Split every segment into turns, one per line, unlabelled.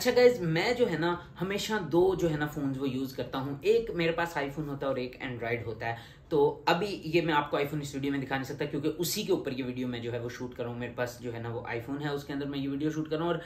अच्छा गाइज, मैं जो है ना हमेशा दो जो है ना फोन वो यूज करता हूँ। एक मेरे पास आईफोन होता है और एक एंड्रॉइड होता है। तो अभी ये मैं आपको आईफोन इस वीडियो में दिखा नहीं सकता क्योंकि उसी के ऊपर ये वीडियो मैं जो है वो शूट कर रहा हूँ। मेरे पास जो है ना वो आईफोन है, उसके अंदर मैं ये वीडियो शूट कर रहा हूँ। और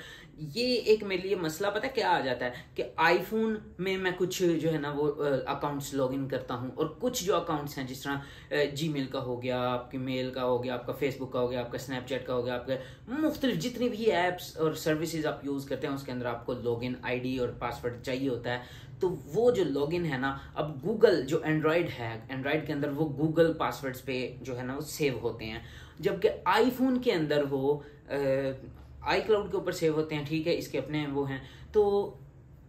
ये एक मेरे लिए मसला पता है क्या आ जाता है कि आईफोन में मैं कुछ जो है ना वो अकाउंट्स लॉग इन करता हूँ और कुछ जो अकाउंट्स हैं जिस तरह जीमेल का हो गया, आपकी मेल का हो गया, आपका फेसबुक का हो गया, आपका स्नैपचैट का हो गया, आपका मुख्तलिफ जितनी भी ऐप्स और सर्विसेज आप यूज़ करते हैं उसके अंदर आपको लॉगिन आईडी और पासवर्ड चाहिए होता है। तो वो जो लॉगिन है ना, अब गूगल जो एंड्रॉयड है, एंड्रॉयड के अंदर वो गूगल पासवर्ड्स पे जो है ना वो सेव होते हैं, जबकि आईफोन के अंदर वो आई क्लाउड के ऊपर सेव होते हैं। ठीक है, इसके अपने वो हैं। तो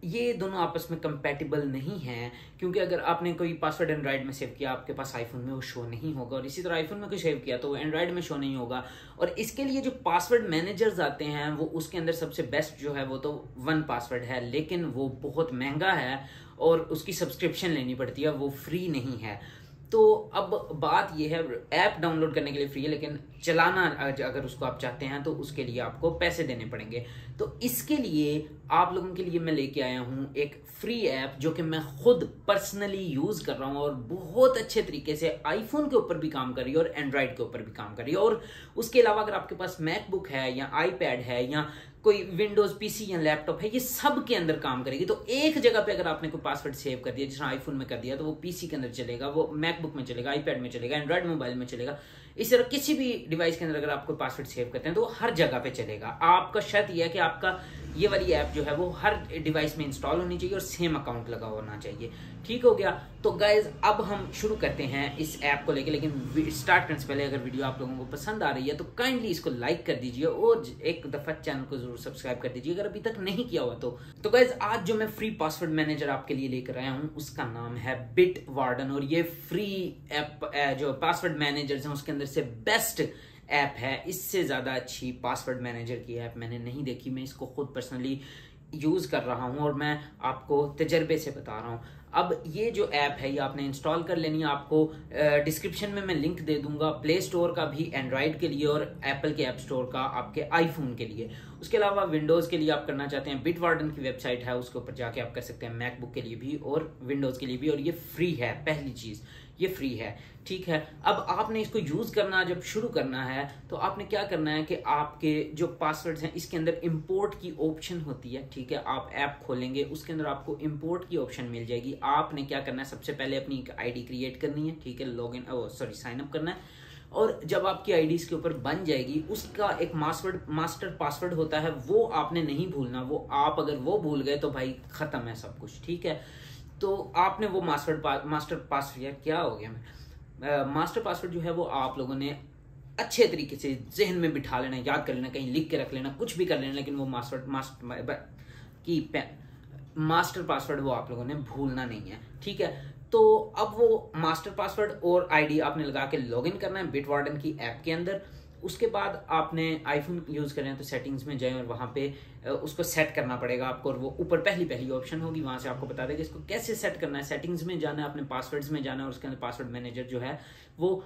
ये दोनों आपस में कंपैटिबल नहीं हैं क्योंकि अगर आपने कोई पासवर्ड एंड्रॉयड में सेव किया आपके पास आईफोन में वो शो नहीं होगा, और इसी तरह आईफोन में कोई सेव किया तो वो एंड्रॉयड में शो नहीं होगा। और इसके लिए जो पासवर्ड मैनेजर्स आते हैं वो उसके अंदर सबसे बेस्ट जो है वो तो वन पासवर्ड है, लेकिन वो बहुत महंगा है और उसकी सब्सक्रिप्शन लेनी पड़ती है, वो फ्री नहीं है। तो अब बात यह है, ऐप डाउनलोड करने के लिए फ्री है लेकिन चलाना अगर उसको आप चाहते हैं तो उसके लिए आपको पैसे देने पड़ेंगे। तो इसके लिए आप लोगों के लिए मैं लेके आया हूं एक फ्री ऐप जो कि मैं खुद पर्सनली यूज कर रहा हूं और बहुत अच्छे तरीके से आईफोन के ऊपर भी काम कर रही है और एंड्रॉइड के ऊपर भी काम कर रही है। और उसके अलावा अगर आपके पास मैकबुक है या आईपैड है या कोई विंडोज पीसी या लैपटॉप है, ये सब के अंदर काम करेगी। तो एक जगह पे अगर आपने कोई पासवर्ड सेव कर दिया, जैसे आईफोन में कर दिया, तो वो पीसी के अंदर चलेगा, वो मैकबुक में चलेगा, आईपैड में चलेगा, एंड्रॉइड मोबाइल में चलेगा। इस तरह किसी भी डिवाइस के अंदर अगर आप कोई पासवर्ड सेव करते हैं तो वो हर जगह पे चलेगा। आपका शर्त यह है कि आपका ये वाली ऐप जो है वो हर डिवाइस में इंस्टॉल होनी चाहिए और सेम अकाउंट लगा होना चाहिए। ठीक हो गया। तो गाइज अब हम शुरू करते हैं इस ऐप को लेके, लेकिन स्टार्ट करने से पहले अगर वीडियो आप लोगों को पसंद आ रही है तो काइंडली इसको लाइक कर दीजिए और एक दफा चैनल को जरूर सब्सक्राइब कर दीजिए अगर अभी तक नहीं किया हुआ तो गाइज आज जो मैं फ्री पासवर्ड मैनेजर आपके लिए लेकर आया हूं उसका नाम है बिटवार्डन। और ये फ्री ऐप जो पासवर्ड मैनेजर है उसके अंदर से बेस्ट ऐप है। इससे ज्यादा अच्छी पासवर्ड मैनेजर की ऐप मैंने नहीं देखी। मैं इसको खुद पर्सनली यूज कर रहा हूं और मैं आपको तजर्बे से बता रहा हूं। अब ये जो ऐप है ये आपने इंस्टॉल कर लेनी है। आपको डिस्क्रिप्शन में मैं लिंक दे दूंगा प्ले स्टोर का भी एंड्रॉइड के लिए और एप्पल के ऐप स्टोर का आपके आईफोन के लिए। उसके अलावा विंडोज के लिए आप करना चाहते हैं, बिटवार्डन की वेबसाइट है, उसके ऊपर जाके आप कर सकते हैं, मैकबुक के लिए भी और विंडोज के लिए भी। और ये फ्री है, पहली चीज ये फ्री है। ठीक है, अब आपने इसको यूज करना जब शुरू करना है तो आपने क्या करना है कि आपके जो पासवर्ड्स हैं इसके अंदर इंपोर्ट की ऑप्शन होती है। ठीक है, आप ऐप खोलेंगे उसके अंदर आपको इंपोर्ट की ऑप्शन मिल जाएगी। आपने क्या करना है, सबसे पहले अपनी एक आईडी क्रिएट करनी है। ठीक है, लॉगिन साइन अप करना है। और जब आपकी आईडी इसके ऊपर बन जाएगी उसका एक मास्टर पासवर्ड होता है, वो आपने नहीं भूलना। वो आप अगर वो भूल गए तो भाई खत्म है सब कुछ। ठीक है, तो आपने वो मास्टर पासवर्ड क्या हो गया मास्टर पासवर्ड जो है वो आप लोगों ने अच्छे तरीके से जहन में बिठा लेना, याद कर लेना, कहीं लिख के रख लेना, कुछ भी कर लेना, लेकिन वो मास्टर पासवर्ड वो आप लोगों ने भूलना नहीं है। ठीक है, तो अब वो मास्टर पासवर्ड और आईडी आपने लगा के लॉगिन करना है बिटवार्डन की ऐप के अंदर। उसके बाद आपने आईफोन यूज कर रहे हैं तो सेटिंग्स में जाएं और वहां पे उसको सेट करना पड़ेगा आपको। और वो ऊपर पहली ऑप्शन होगी, वहां से आपको बता देगा इसको कैसे सेट करना है। सेटिंग्स में जाना है, अपने पासवर्ड्स में जाना है और उसके अंदर पासवर्ड मैनेजर जो है वो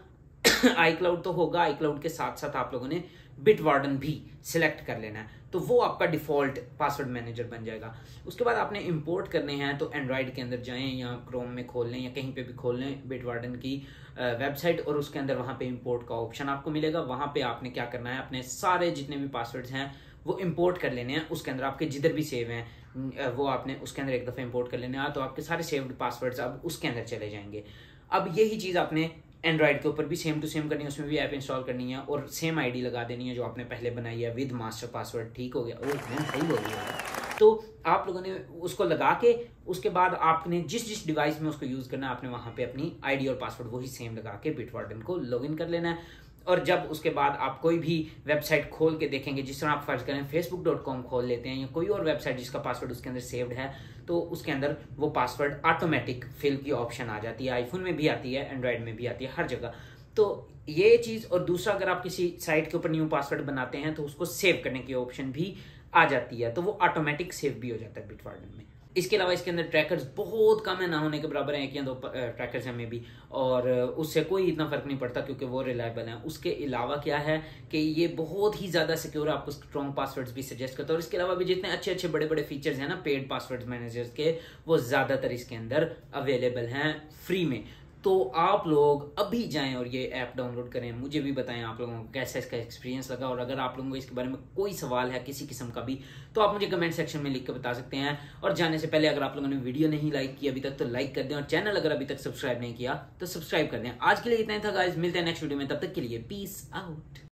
आई क्लाउड तो होगा, आई क्लाउड के साथ साथ आप लोगों ने बिटवार्डन भी सिलेक्ट कर लेना है, तो वो आपका डिफॉल्ट पासवर्ड मैनेजर बन जाएगा। उसके बाद आपने इंपोर्ट करने हैं तो एंड्रॉइड के अंदर जाएं या क्रोम में खोल लें या कहीं पे भी खोल लें बिटवार्डन की वेबसाइट, और उसके अंदर वहां पे इंपोर्ट का ऑप्शन आपको मिलेगा। वहां पे आपने क्या करना है, अपने सारे जितने भी पासवर्ड्स हैं वो इंपोर्ट कर लेने हैं। उसके अंदर आपके जिधर भी सेव हैं वो आपने उसके अंदर एक दफा इंपोर्ट कर लेने हैं, तो आपके सारे सेव्ड पासवर्ड्स अब उसके अंदर चले जाएंगे। अब यही चीज आपने एंड्रॉइड के ऊपर भी सेम टू सेम करनी है, उसमें भी ऐप इंस्टॉल करनी है और सेम आईडी लगा देनी है जो आपने पहले बनाई है विद मास्टर पासवर्ड। ठीक हो गया, सही हो गया। तो आप लोगों ने उसको लगा के उसके बाद आपने जिस डिवाइस में उसको यूज करना है आपने वहां पे अपनी आईडी और पासवर्ड वही सेम लगा के बिटवार्डन को लॉगिन कर लेना है। और जब उसके बाद आप कोई भी वेबसाइट खोल के देखेंगे, जिस तरह आप फर्ज करें facebook.com खोल लेते हैं या कोई और वेबसाइट जिसका पासवर्ड उसके अंदर सेव्ड है, तो उसके अंदर वो पासवर्ड ऑटोमेटिक फिल की ऑप्शन आ जाती है। आईफोन में भी आती है, एंड्रॉइड में भी आती है, हर जगह। तो ये चीज, और दूसरा अगर आप किसी साइट के ऊपर न्यू पासवर्ड बनाते हैं तो उसको सेव करने की ऑप्शन भी आ जाती है, तो वो ऑटोमेटिक सेव भी हो जाता है बिटवार्डन में। इसके अलावा इसके अंदर ट्रैकर्स बहुत कम है, ना होने के बराबर हैं, एक या दो ट्रैकर्स हैं में भी, और उससे कोई इतना फर्क नहीं पड़ता क्योंकि वो रिलायबल हैं। उसके अलावा क्या है कि ये बहुत ही ज़्यादा सिक्योर, आपको स्ट्रॉन्ग पासवर्ड्स भी सजेस्ट करता है। और इसके अलावा भी जितने अच्छे अच्छे बड़े बड़े फीचर्स हैं ना पेड पासवर्ड मैनेजर्स के, वो ज़्यादातर इसके अंदर अवेलेबल हैं फ्री में। तो आप लोग अभी जाएं और ये ऐप डाउनलोड करें। मुझे भी बताएं आप लोगों को कैसा इसका एक्सपीरियंस लगा, और अगर आप लोगों को इसके बारे में कोई सवाल है किसी किस्म का भी, तो आप मुझे कमेंट सेक्शन में लिख कर बता सकते हैं। और जाने से पहले अगर आप लोगों ने वीडियो नहीं लाइक की अभी तक तो लाइक कर दें, और चैनल अगर अभी तक सब्सक्राइब नहीं किया तो सब्सक्राइब कर दें। आज के लिए इतना ही था गाइस, मिलते हैं नेक्स्ट वीडियो में, तब तक के लिए पीस आउट।